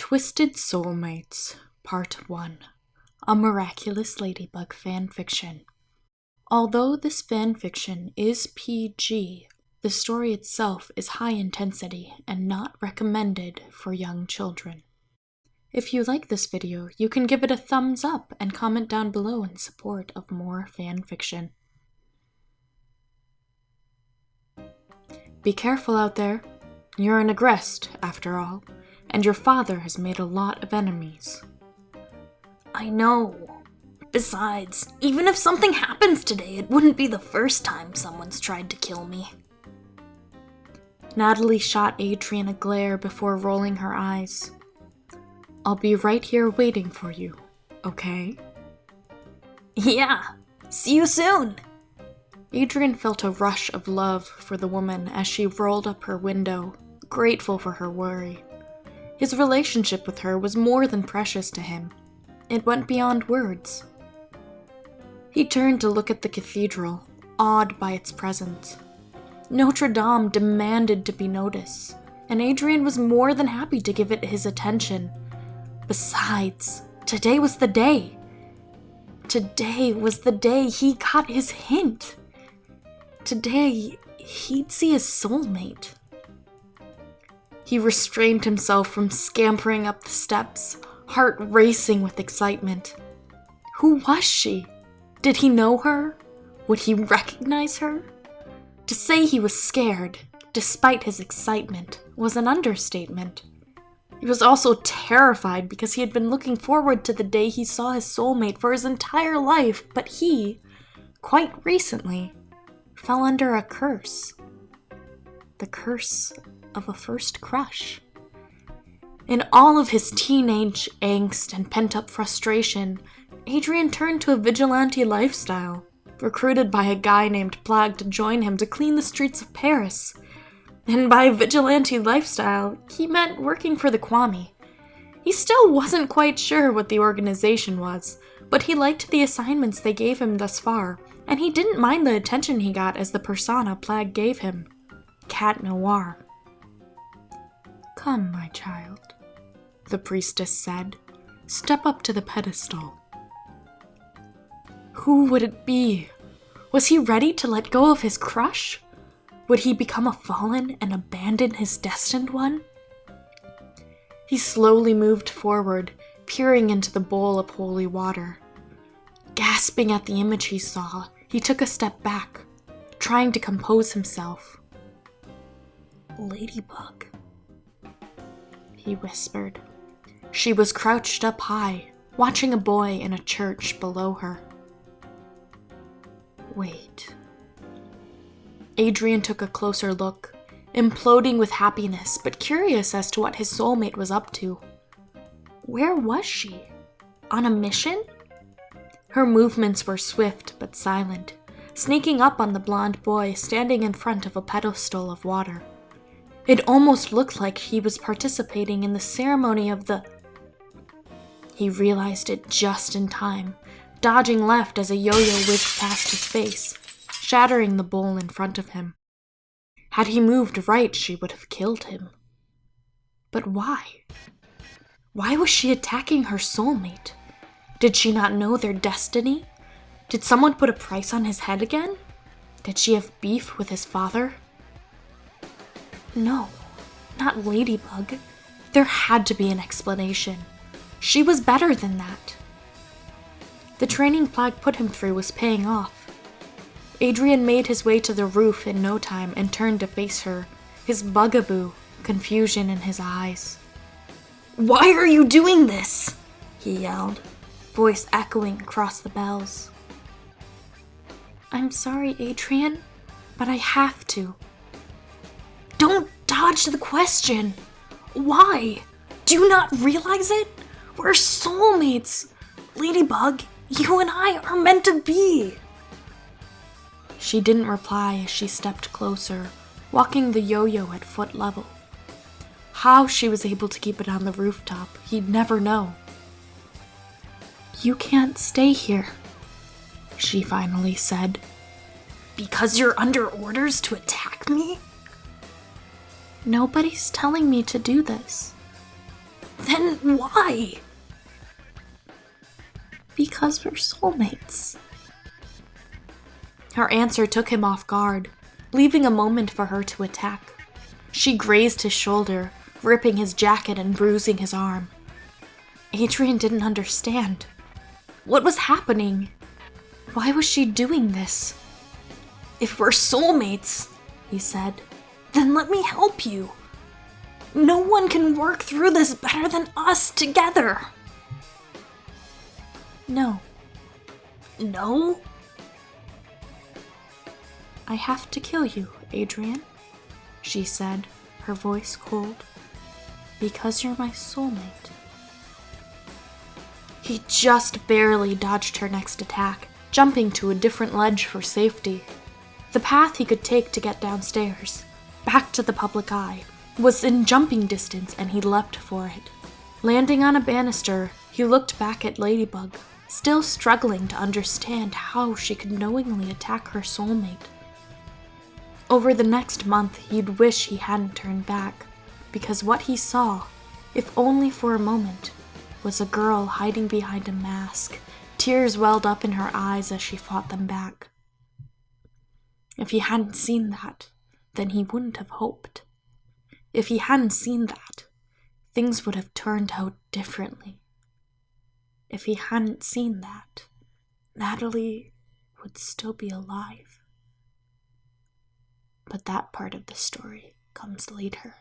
Twisted Soulmates, Part 1, a Miraculous Ladybug Fanfiction. Although this fanfiction is PG, the story itself is high intensity and not recommended for young children. If you like this video, you can give it a thumbs up and comment down below in support of more fanfiction. Be careful out there. You're an Agreste, after all, and your father has made a lot of enemies. I know. Besides, even if something happens today, it wouldn't be the first time someone's tried to kill me. Natalie shot Adrien a glare before rolling her eyes. I'll be right here waiting for you, okay? Yeah, see you soon! Adrien felt a rush of love for the woman as she rolled up her window, grateful for her worry. His relationship with her was more than precious to him. It went beyond words. He turned to look at the cathedral, awed by its presence. Notre Dame demanded to be noticed, and Adrien was more than happy to give it his attention. Besides, today was the day. Today was the day he got his hint. Today, he'd see his soulmate. He restrained himself from scampering up the steps, heart racing with excitement. Who was she? Did he know her? Would he recognize her? To say he was scared, despite his excitement, was an understatement. He was also terrified because he had been looking forward to the day he saw his soulmate for his entire life, but he, quite recently, fell under a curse. The curse of a first crush. In all of his teenage angst and pent-up frustration, Adrien turned to a vigilante lifestyle, recruited by a guy named Plague to join him to clean the streets of Paris. And by vigilante lifestyle, he meant working for the Kwame. He still wasn't quite sure what the organization was, but he liked the assignments they gave him thus far, and he didn't mind the attention he got as the persona Plague gave him. Cat Noir. Come, my child, the priestess said. Step up to the pedestal. Who would it be? Was he ready to let go of his crush? Would he become a fallen and abandon his destined one? He slowly moved forward, peering into the bowl of holy water. Gasping at the image he saw, he took a step back, trying to compose himself. Ladybug, he whispered. She was crouched up high, watching a boy in a church below her. Wait. Adrien took a closer look, imploding with happiness, but curious as to what his soulmate was up to. Where was she? On a mission? Her movements were swift but silent, sneaking up on the blonde boy standing in front of a pedestal of water. It almost looked like he was participating in the ceremony of the... He realized it just in time, dodging left as a yo-yo whizzed past his face, shattering the bowl in front of him. Had he moved right, she would have killed him. But why? Why was she attacking her soulmate? Did she not know their destiny? Did someone put a price on his head again? Did she have beef with his father? No, not Ladybug. There had to be an explanation. She was better than that. The training Plague put him through was paying off. Adrien made his way to the roof in no time and turned to face her, his bugaboo, confusion in his eyes. Why are you doing this? He yelled, voice echoing across the bells. I'm sorry, Adrien, but I have to. Don't dodge the question. Why? Do you not realize it? We're soulmates. Ladybug, you and I are meant to be. She didn't reply as she stepped closer, walking the yo-yo at foot level. How she was able to keep it on the rooftop, he'd never know. You can't stay here, she finally said. Because you're under orders to attack me? Nobody's telling me to do this. Then why? Because we're soulmates. Her answer took him off guard, leaving a moment for her to attack. She grazed his shoulder, ripping his jacket and bruising his arm. Adrien didn't understand. What was happening? Why was she doing this? If we're soulmates, he said, then let me help you. No one can work through this better than us together. No. No? I have to kill you, Adrien, she said, her voice cold. Because you're my soulmate. He just barely dodged her next attack, jumping to a different ledge for safety. The path he could take to get downstairs, back to the public eye, was in jumping distance, and he leapt for it. Landing on a banister, he looked back at Ladybug, still struggling to understand how she could knowingly attack her soulmate. Over the next month, he'd wish he hadn't turned back, because what he saw, if only for a moment, was a girl hiding behind a mask. Tears welled up in her eyes as she fought them back. If he hadn't seen that, then he wouldn't have hoped. If he hadn't seen that, things would have turned out differently. If he hadn't seen that, Natalie would still be alive. But that part of the story comes later.